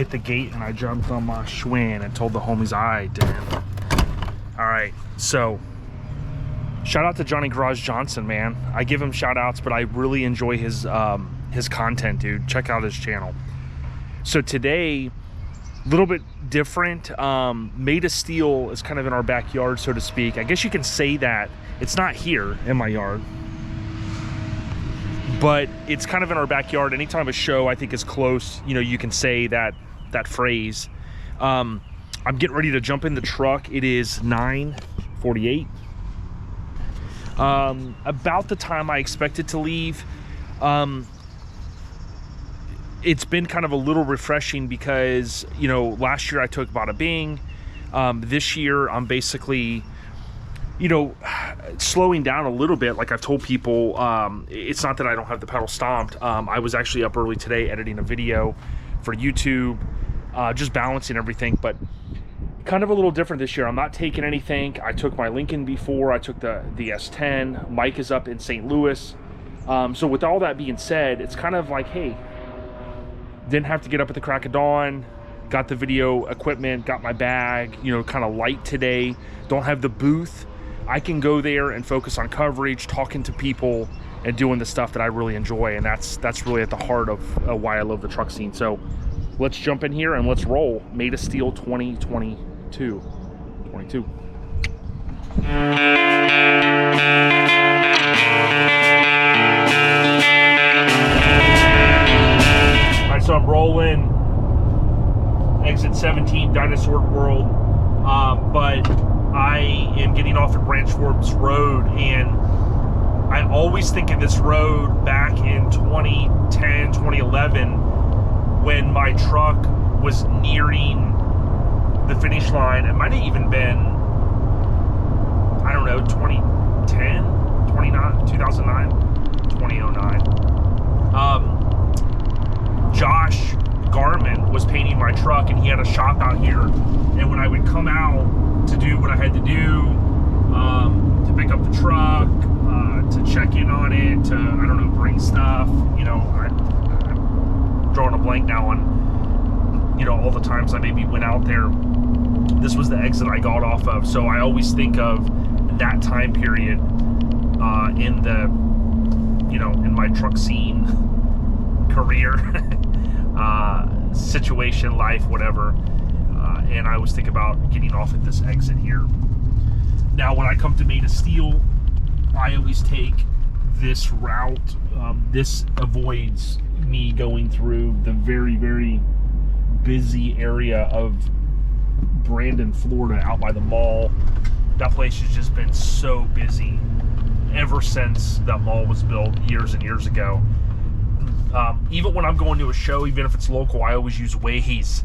hit the gate and I jumped on my Schwinn and told the homies I did. All right, so shout out to Johnny Garage Johnson, man. I give him shout outs, but I really enjoy his content, dude. Check out his channel. So today, a little bit different. Made of Steel is kind of in our backyard, so to speak. I guess you can say that. It's not here in my yard, but it's kind of in our backyard. Anytime a show I think is close, you know, you can say that phrase. I'm getting ready to jump in the truck. It is 9:48. About the time I expected to leave. It's been kind of a little refreshing because, you know, last year I took bada bing. This year I'm basically, you know, slowing down a little bit. Like I've told people, it's not that I don't have the pedal stomped. I was actually up early today editing a video for YouTube, just balancing everything, but kind of a little different this year. I'm not taking anything. I took my Lincoln before. I took the S10. Mike is up in St. Louis. So with all that being said, it's kind of like, hey, didn't have to get up at the crack of dawn, got the video equipment, got my bag, you know, kind of light today, don't have the booth. I can go there and focus on coverage, talking to people, and doing the stuff that I really enjoy, and that's really at the heart of why I love the truck scene. So let's jump in here and let's roll. Made of Steel 2022. So I'm rolling exit 17 Dinosaur World, but I am getting off at Branch Forbes Road, and I always think of this road back in 2010, 2011, when my truck was nearing the finish line. It might have even been, I don't know, 2010, 2009, 2009. Josh Garman was painting my truck, and he had a shop out here, and when I would come out to do what I had to do, to pick up the truck, to check in on it, to, I don't know, bring stuff, you know, I'm drawing a blank now on, you know, all the times I maybe went out there. This was the exit I got off of, so I always think of that time period in the, you know, in my truck scene career, situation, life, whatever, and I always think about getting off at this exit here. Now when I come to Made of Steel, I always take this route. This avoids me going through the very, very busy area of Brandon, Florida, out by the mall. That place has just been so busy ever since that mall was built years and years ago. Even when I'm going to a show, even if it's local, I always use Waze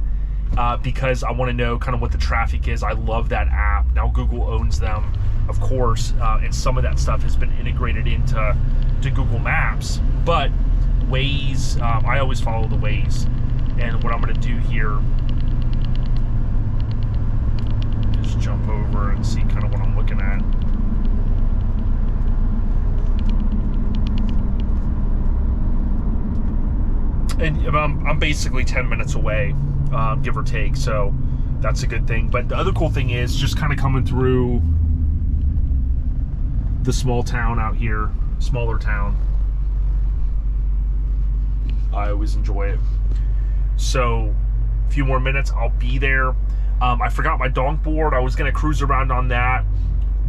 because I want to know kind of what the traffic is. I love that app. Now Google owns them, of course, and some of that stuff has been integrated into Google Maps. But Waze, I always follow the Waze. And what I'm going to do here is jump over and see kind of what I'm looking at. And I'm basically 10 minutes away, give or take, so that's a good thing. But the other cool thing is just kind of coming through the small town out here, smaller town. I always enjoy it. So a few more minutes, I'll be there. I forgot my donk board. I was going to cruise around on that.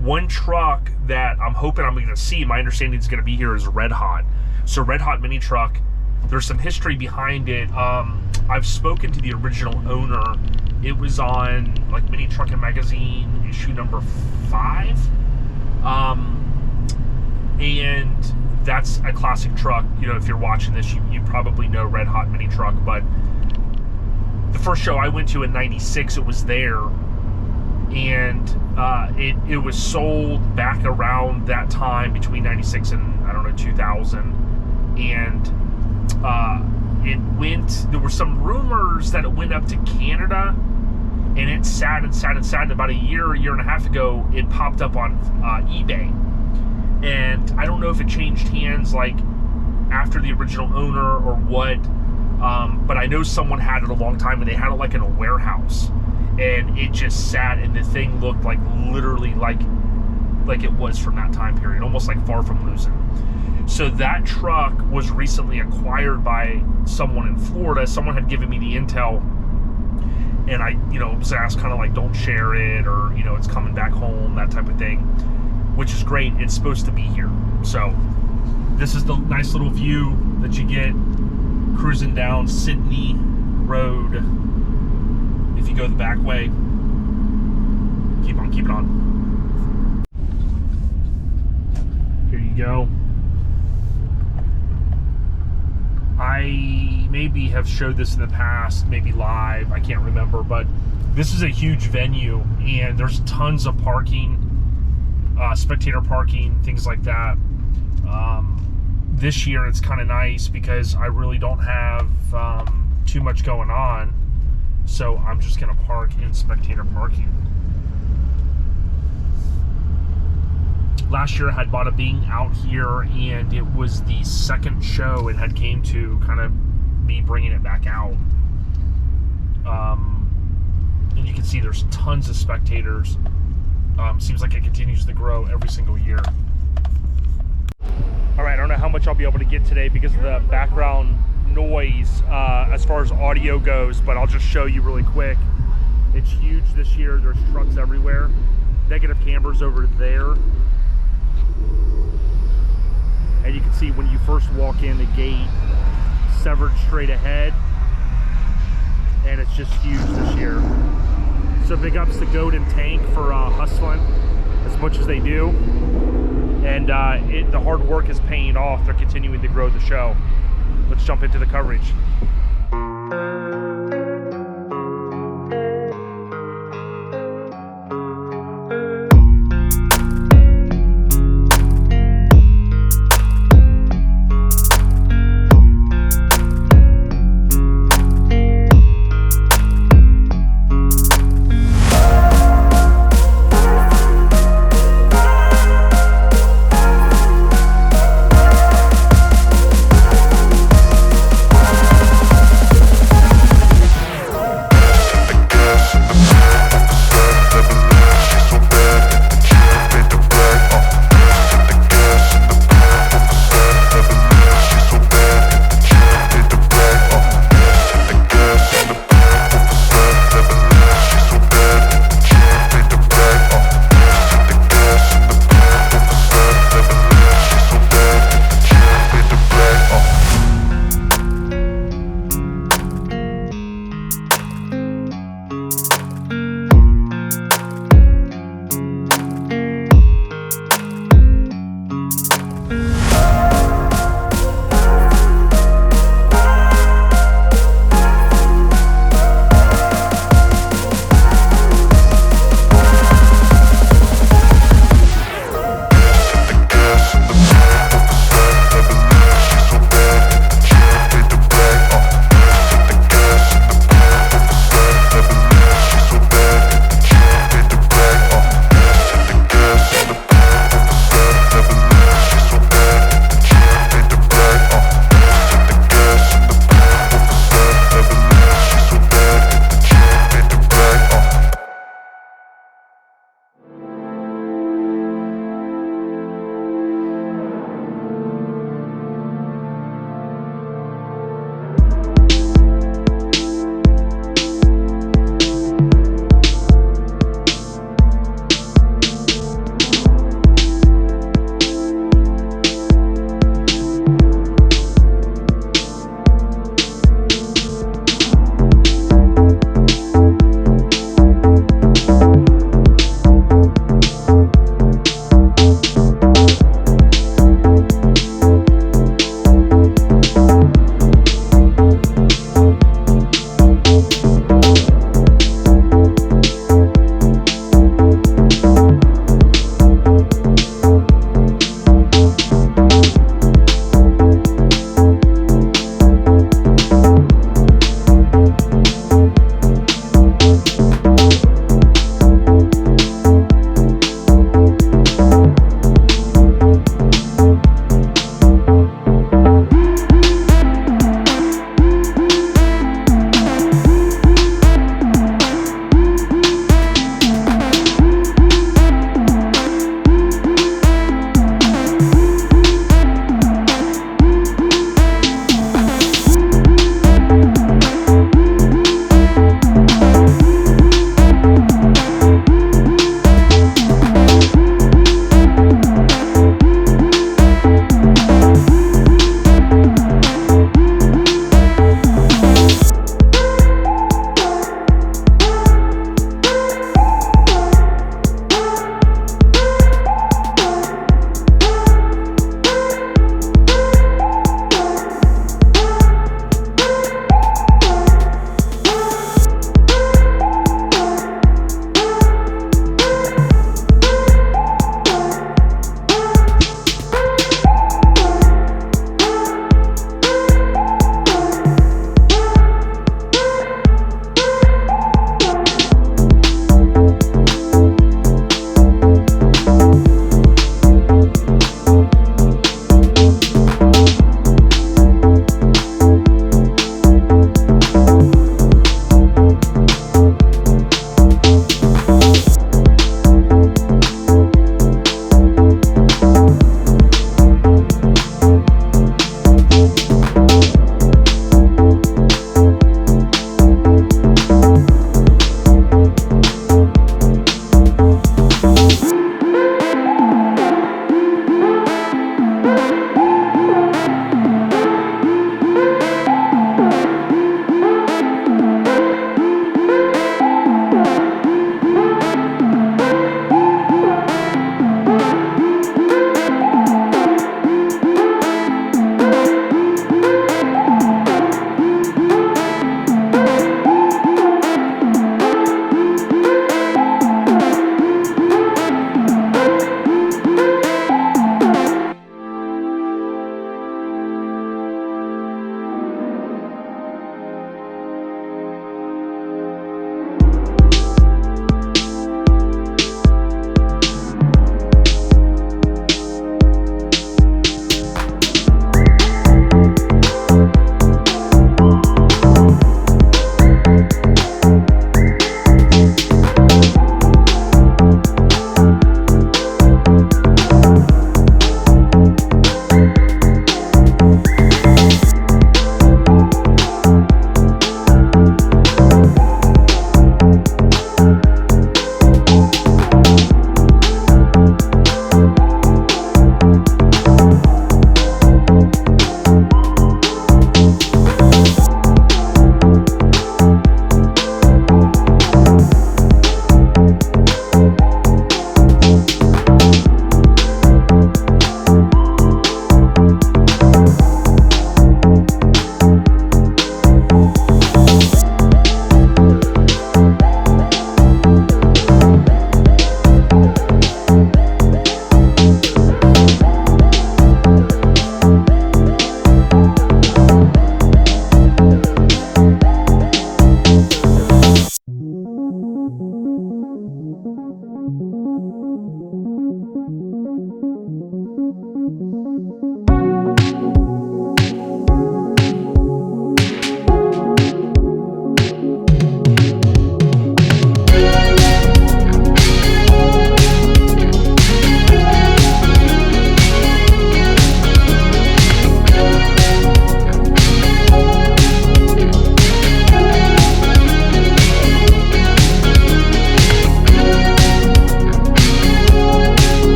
One truck that I'm hoping I'm going to see, my understanding is going to be here, is Red Hot. So Red Hot mini truck. There's some history behind it. I've spoken to the original owner. It was on like Mini Truckin magazine issue number 5, and that's a classic truck. You know, if you're watching this, you probably know Red Hot mini truck. But the first show I went to in '96, it was there, and it was sold back around that time between '96 and I don't know 2000, and there were some rumors that it went up to Canada, and it sat. About a year and a half ago, it popped up on eBay, and I don't know if it changed hands like after the original owner or what, But I know someone had it a long time, and they had it like in a warehouse, and it just sat, and the thing looked like literally like it was from that time period, almost like far from losing. So that truck was recently acquired by someone in Florida. Someone had given me the intel, and I, was asked kind of like, don't share it, or, it's coming back home, that type of thing, which is great. It's supposed to be here. So this is the nice little view that you get cruising down Sydney Road. If you go the back way, keep it on. Here you go. I maybe have showed this in the past, maybe live, I can't remember, but this is a huge venue, and there's tons of parking, spectator parking, things like that. This year it's kind of nice because I really don't have too much going on, so I'm just going to park in spectator parking. Last year I had bought Bing out here, and it was the second show it had came to, kind of me bringing it back out. And you can see there's tons of spectators. Seems like it continues to grow every single year. All right, I don't know how much I'll be able to get today because of the background noise as far as audio goes, but I'll just show you really quick. It's huge this year. There's trucks everywhere. Negative cameras over there. And you can see when you first walk in the gate, severed straight ahead, and it's just huge this year. So big ups to Goat and Tank for hustling as much as they do, and the hard work is paying off. They're continuing to grow the show. Let's jump into the coverage.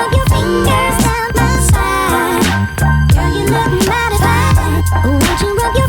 rub your fingers down my spine? Girl, you look mighty fine. Won't you rub your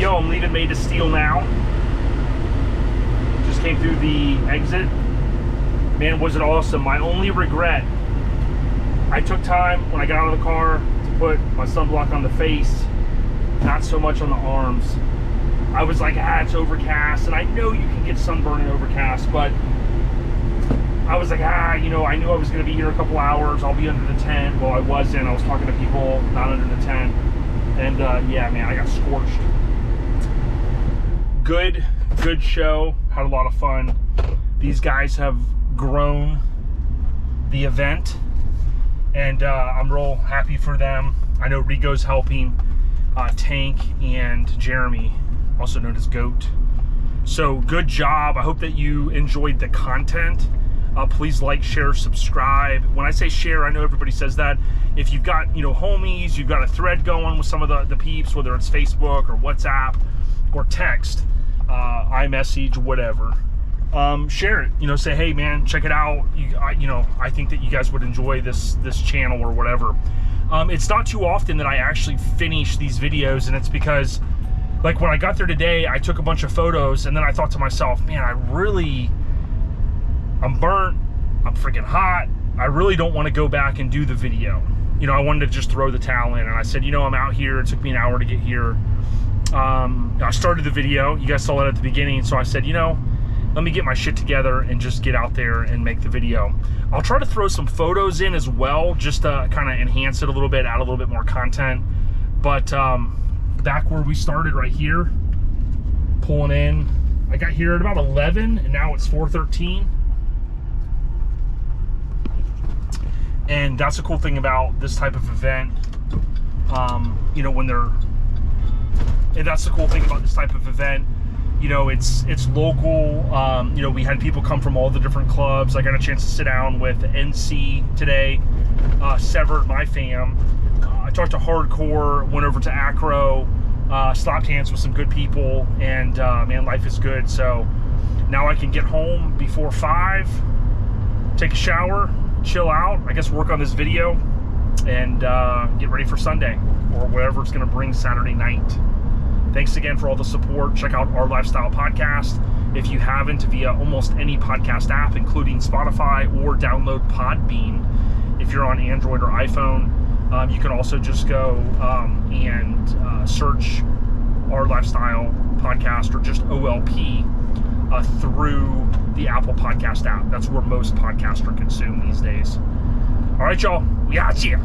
Yo, I'm leaving Made to Steel now. Just came through the exit. Man, was it awesome. My only regret, I took time when I got out of the car to put my sunblock on the face, not so much on the arms. I was like, it's overcast, and I know you can get sunburn in overcast, but I was like, you know, I knew I was going to be here a couple hours. I'll be under the tent. Well, I wasn't. I was talking to people not under the tent. And yeah, man, I got scorched. Good show. Had a lot of fun. These guys have grown the event, and I'm real happy for them. I know Rigo's helping, Tank and Jeremy, also known as Goat. So good job. I hope that you enjoyed the content. Please like, share, subscribe. When I say share, I know everybody says that. If you've got, you know, homies, you've got a thread going with some of the peeps, whether it's Facebook or WhatsApp or text, iMessage, whatever, share it. You know, say, hey man, check it out. You know, I think that you guys would enjoy this channel or whatever. It's not too often that I actually finish these videos, and it's because, like, when I got there today, I took a bunch of photos, and then I thought to myself, man, I'm burnt, I'm freaking hot, I really don't want to go back and do the video. You know, I wanted to just throw the towel in, and I said, you know, I'm out here, it took me an hour to get here. I started the video, you guys saw that at the beginning, so I said, you know, let me get my shit together and just get out there and make the video. I'll try to throw some photos in as well, just to kind of enhance it a little bit, add a little bit more content. But back where we started right here, pulling in, I got here at about 11, and now it's 4:13. And that's the cool thing about this type of event, you know, and that's the cool thing about this type of event. You know, it's local. You know, we had people come from all the different clubs. I got a chance to sit down with NC today, Severed, my fam. I talked to Hardcore, went over to Acro, Slapped hands with some good people, and man, life is good. So now I can get home before 5, take a shower, chill out, I guess work on this video, and get ready for Sunday or whatever it's going to bring Saturday night. Thanks again for all the support. Check out Our Lifestyle Podcast if you haven't, via almost any podcast app, including Spotify, or download Podbean if you're on Android or iPhone. You can also just go and search Our Lifestyle Podcast, or just OLP, through the Apple Podcast app. That's where most podcasts are consumed these days. All right, y'all. We out here.